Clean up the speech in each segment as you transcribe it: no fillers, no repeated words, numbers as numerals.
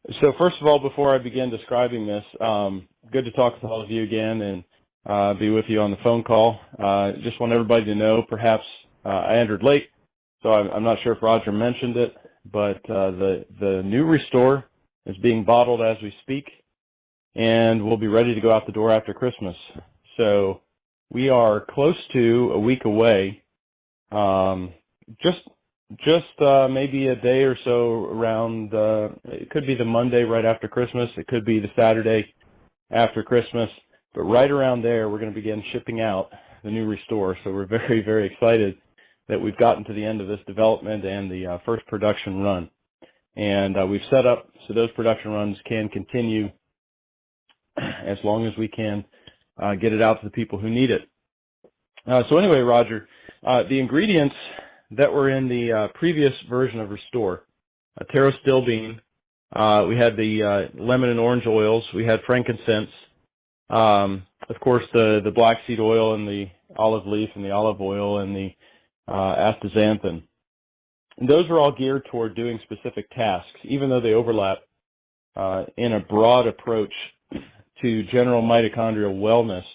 So first of all, before I begin describing this, good to talk with all of you again and be with you on the phone call. Just want everybody to know, perhaps I entered late, so I'm not sure if Roger mentioned it, but the new Restore is being bottled as we speak, and we'll be ready to go out the door after Christmas. So we are close to a week away, just maybe a day or so around, it could be the Monday right after Christmas, it could be the Saturday after Christmas, but right around there we're going to begin shipping out the new Restore. So we're very, very excited that we've gotten to the end of this development and the first production run. And we've set up so those production runs can continue as long as we can get it out to the people who need it. So anyway, Roger, the ingredients that were in the previous version of Restore, taro still bean, we had the lemon and orange oils, we had frankincense, of course the black seed oil and the olive leaf and the olive oil and the astaxanthin. And those are all geared toward doing specific tasks, even though they overlap in a broad approach to general mitochondrial wellness.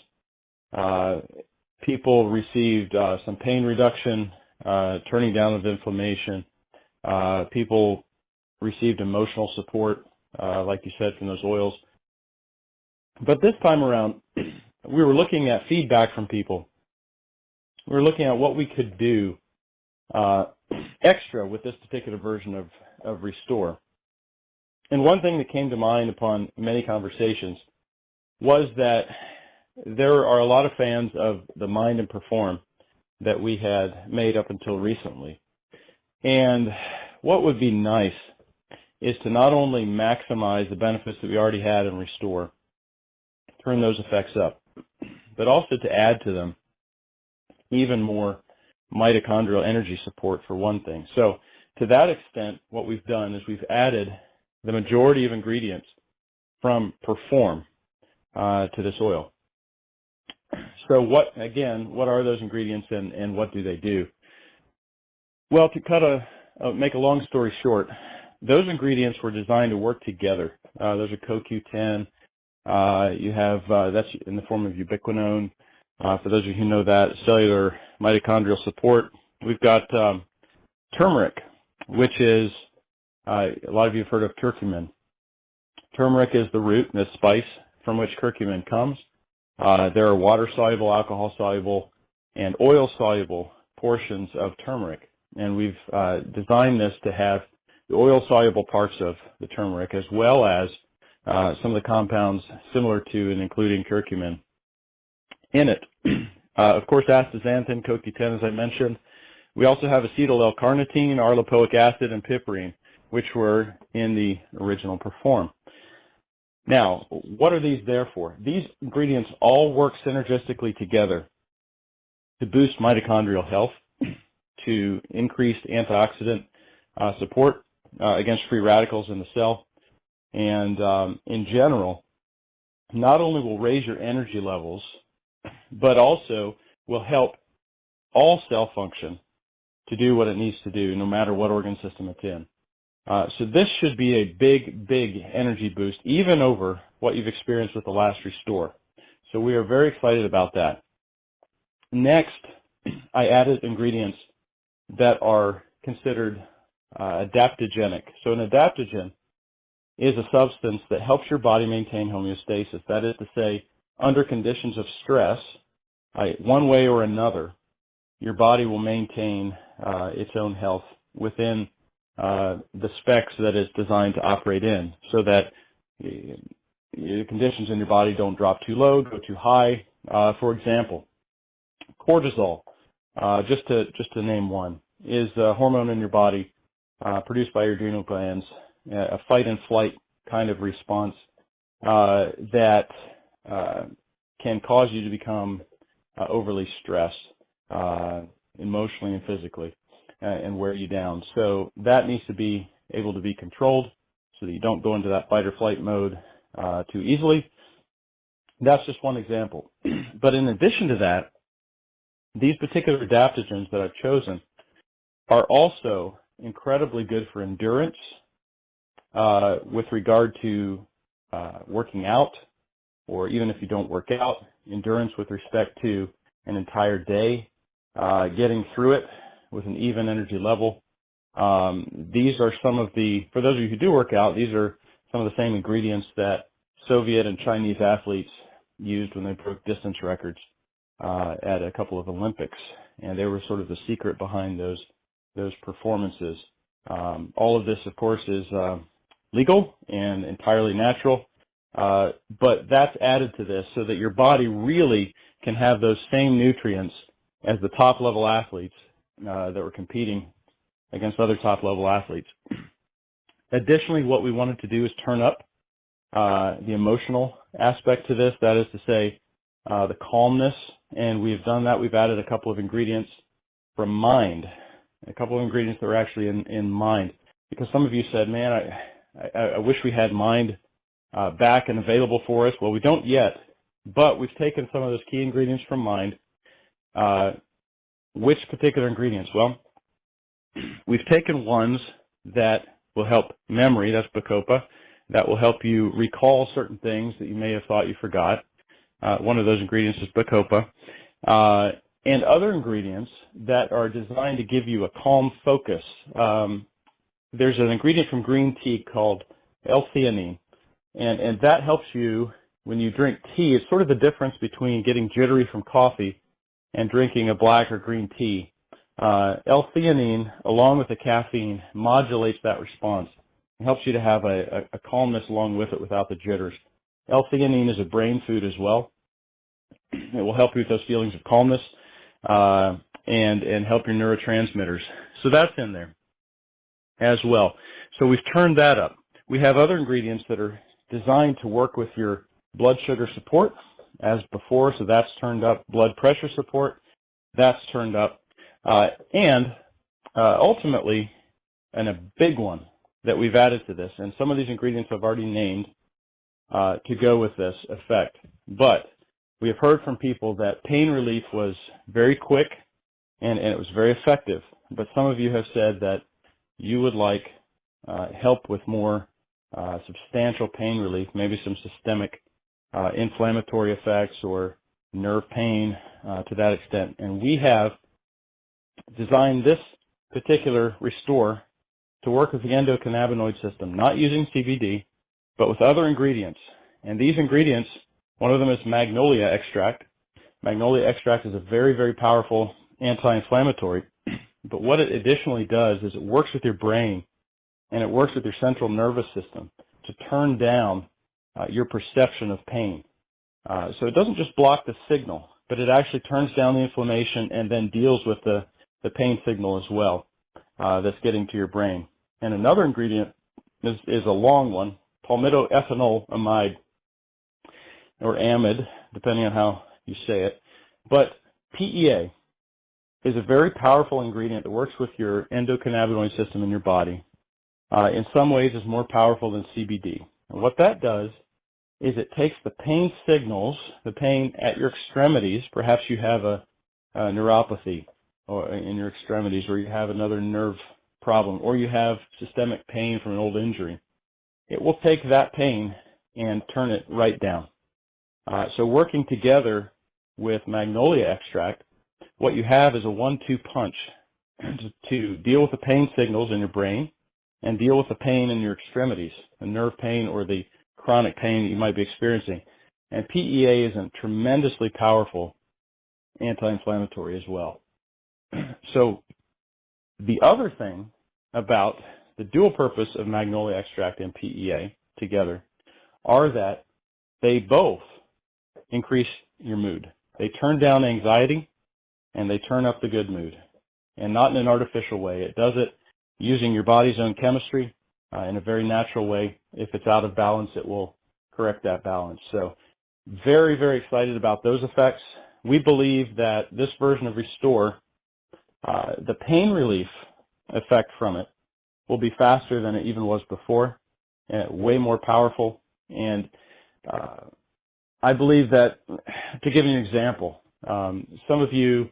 People received some pain reduction, turning down of inflammation. People received emotional support, like you said, from those oils. But this time around, we were looking at feedback from people. We were looking at what we could do extra with this particular version of Restore. And one thing that came to mind upon many conversations was that there are a lot of fans of the Mind and Perform that we had made up until recently. And what would be nice is to not only maximize the benefits that we already had in Restore, turn those effects up, but also to add to them even more mitochondrial energy support for one thing. So to that extent, what we've done is we've added the majority of ingredients from Perform to this oil. So what are those ingredients and what do they do? Well, to make a long story short, those ingredients were designed to work together. Those are CoQ10. You have, that's in the form of ubiquinone. For those of you who know that, cellular mitochondrial support. We've got turmeric, which is, a lot of you have heard of curcumin. Turmeric is the root, the spice from which curcumin comes. There are water-soluble, alcohol-soluble, and oil-soluble portions of turmeric. And we've designed this to have the oil-soluble parts of the turmeric as well as some of the compounds similar to and including curcumin in it. Of course, astaxanthin, CoQ10, as I mentioned. We also have acetyl L-carnitine, arlopoic acid, and piperine, which were in the original Perform. Now, what are these there for? These ingredients all work synergistically together to boost mitochondrial health, to increase antioxidant support against free radicals in the cell, and in general, not only will raise your energy levels, but also will help all cell function to do what it needs to do, no matter what organ system it's in. So this should be a big, big energy boost, even over what you've experienced with the last Restore. So we are very excited about that. Next, I added ingredients that are considered adaptogenic. So an adaptogen is a substance that helps your body maintain homeostasis. That is to say, under conditions of stress, one way or another, your body will maintain its own health within the specs that it's designed to operate in, so that the conditions in your body don't drop too low, go too high. For example, cortisol, just to name one, is a hormone in your body produced by your adrenal glands, a fight and flight kind of response that can cause you to become overly stressed emotionally and physically and wear you down. So that needs to be able to be controlled so that you don't go into that fight or flight mode too easily. That's just one example. But in addition to that, these particular adaptogens that I've chosen are also incredibly good for endurance with regard to working out, or even if you don't work out, endurance with respect to an entire day, getting through it with an even energy level. These are some of the, for those of you who do work out, these are some of the same ingredients that Soviet and Chinese athletes used when they broke distance records at a couple of Olympics, and they were sort of the secret behind those performances. All of this, of course, is legal and entirely natural, but that's added to this so that your body really can have those same nutrients as the top-level athletes that were competing against other top-level athletes. Additionally, what we wanted to do is turn up the emotional aspect to this, that is to say, the calmness, and we've done that. We've added a couple of ingredients from mind, a couple of ingredients that are actually in mind, because some of you said, man, I wish we had mind back and available for us. Well, we don't yet, but we've taken some of those key ingredients from mind. Which particular ingredients? Well, we've taken ones that will help memory, that's Bacopa, that will help you recall certain things that you may have thought you forgot. One of those ingredients is Bacopa. And other ingredients that are designed to give you a calm focus. There's an ingredient from green tea called L-theanine, and that helps you when you drink tea. It's sort of the difference between getting jittery from coffee and drinking a black or green tea. L-theanine, along with the caffeine, modulates that response. It helps you to have a calmness along with it without the jitters. L-theanine is a brain food as well. It will help you with those feelings of calmness and help your neurotransmitters. So that's in there as well. So we've turned that up. We have other ingredients that are designed to work with your blood sugar support as before, so that's turned up. Blood pressure support, that's turned up. And ultimately, and a big one that we've added to this, and some of these ingredients I've already named to go with this effect, but we have heard from people that pain relief was very quick and it was very effective, but some of you have said that you would like help with more substantial pain relief, maybe some systemic inflammatory effects or nerve pain to that extent. And we have designed this particular Restore to work with the endocannabinoid system, not using CBD, but with other ingredients. And these ingredients, one of them is magnolia extract. Magnolia extract is a very, very powerful anti-inflammatory, but what it additionally does is it works with your brain and it works with your central nervous system to turn down your perception of pain. So it doesn't just block the signal, but it actually turns down the inflammation and then deals with the pain signal as well that's getting to your brain. And another ingredient is a long one, palmitoethanolamide, or amide, depending on how you say it. But PEA is a very powerful ingredient that works with your endocannabinoid system in your body. In some ways, it's more powerful than CBD. And what that does is it takes the pain signals, the pain at your extremities. Perhaps you have a neuropathy or in your extremities, or you have another nerve problem, or you have systemic pain from an old injury. It will take that pain and turn it right down. So working together with magnolia extract, what you have is a 1-2 punch to deal with the pain signals in your brain and deal with the pain in your extremities, the nerve pain or the chronic pain that you might be experiencing. And PEA is a tremendously powerful anti-inflammatory as well. So the other thing about the dual purpose of magnolia extract and PEA together are that they both increase your mood. They turn down anxiety and they turn up the good mood, and not in an artificial way. It does it using your body's own chemistry in a very natural way. If it's out of balance, it will correct that balance. So very, very excited about those effects. We believe that this version of Restore, the pain relief effect from it will be faster than it even was before, and way more powerful. And I believe that, to give you an example, some of you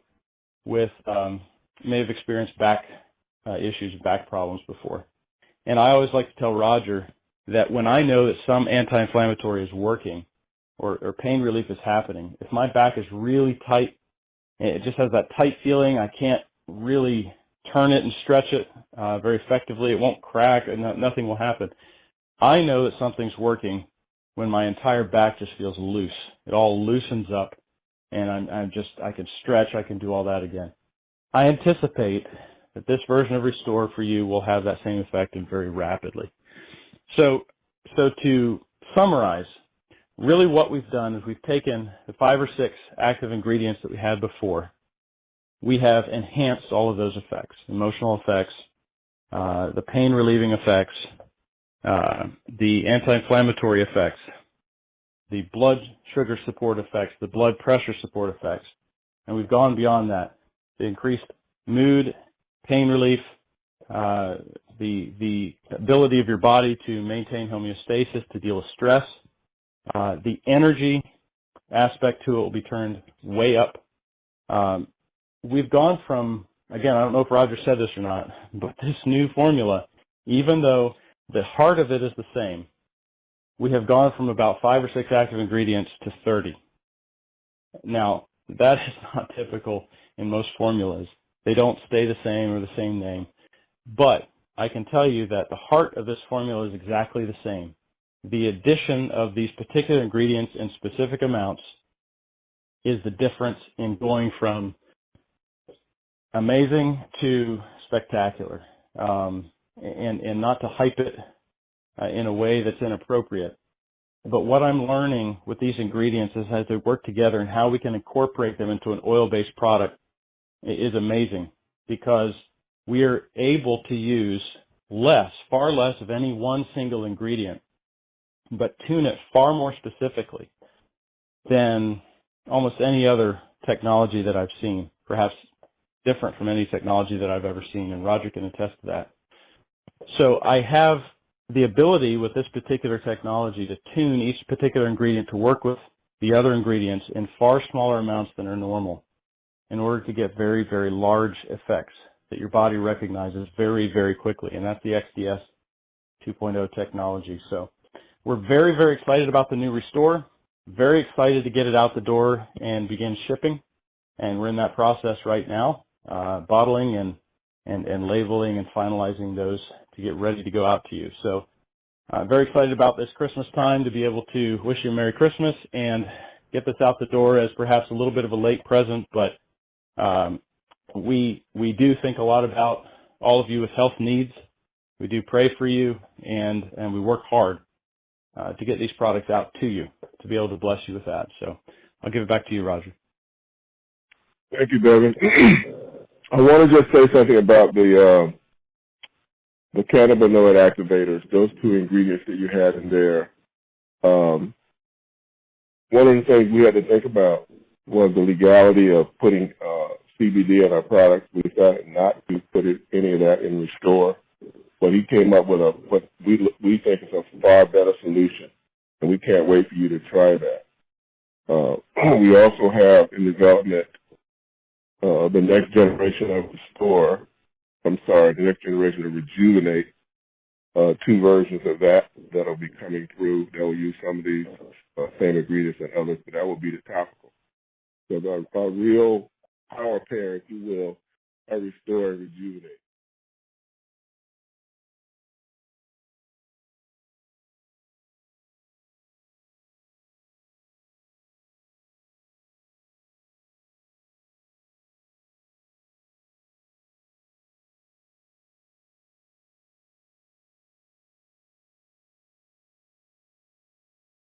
may have experienced back issues, back problems before. And I always like to tell Roger that when I know that some anti-inflammatory is working or pain relief is happening, if my back is really tight, it just has that tight feeling, I can't really turn it and stretch it very effectively, it won't crack, and nothing will happen. I know that something's working when my entire back just feels loose. It all loosens up, and I can stretch, I can do all that again. I anticipate that this version of Restore for you will have that same effect and very rapidly. So to summarize, really what we've done is we've taken the 5 or 6 active ingredients that we had before. We have enhanced all of those effects, emotional effects, the pain relieving effects, the anti-inflammatory effects, the blood sugar support effects, the blood pressure support effects, and we've gone beyond that. The increased mood, pain relief, the ability of your body to maintain homeostasis, to deal with stress, the energy aspect to it will be turned way up. We've gone from, again, I don't know if Roger said this or not, but this new formula, even though the heart of it is the same, we have gone from about 5 or 6 active ingredients to 30. Now, that is not typical in most formulas. They don't stay the same or the same name. But I can tell you that the heart of this formula is exactly the same. The addition of these particular ingredients in specific amounts is the difference in going from amazing to spectacular. And not to hype it in a way that's inappropriate. But what I'm learning with these ingredients is as they work together and how we can incorporate them into an oil-based product is amazing, because we are able to use less, far less of any one single ingredient, but tune it far more specifically than almost any other technology that I've seen, perhaps different from any technology that I've ever seen, and Roger can attest to that. So I have the ability with this particular technology to tune each particular ingredient to work with the other ingredients in far smaller amounts than are normal in order to get very, very large effects that your body recognizes very, very quickly, and that's the XDS 2.0 technology. So we're very, very excited about the new Restore, very excited to get it out the door and begin shipping, and we're in that process right now, bottling and labeling and finalizing those to get ready to go out to you. So very excited about this Christmas time to be able to wish you a Merry Christmas and get this out the door as perhaps a little bit of a late present, but we do think a lot about all of you with health needs. We do pray for you, and we work hard to get these products out to you, to be able to bless you with that. So I'll give it back to you, Roger. Thank you, Bevan. I want to just say something about the cannabinoid activators, those 2 ingredients that you had in there. One of the things we had to think about was the legality of putting CBD in our products. We decided not to put any of that in Restore, but he came up with what we think is a far better solution, and we can't wait for you to try that. We also have in development the next generation of Restore, the next generation of Rejuvenate, 2 versions of that'll be coming through. That will use some of these same ingredients and others, but that will be the topical. So our real power pair, if you will, are Restore and Rejuvenate.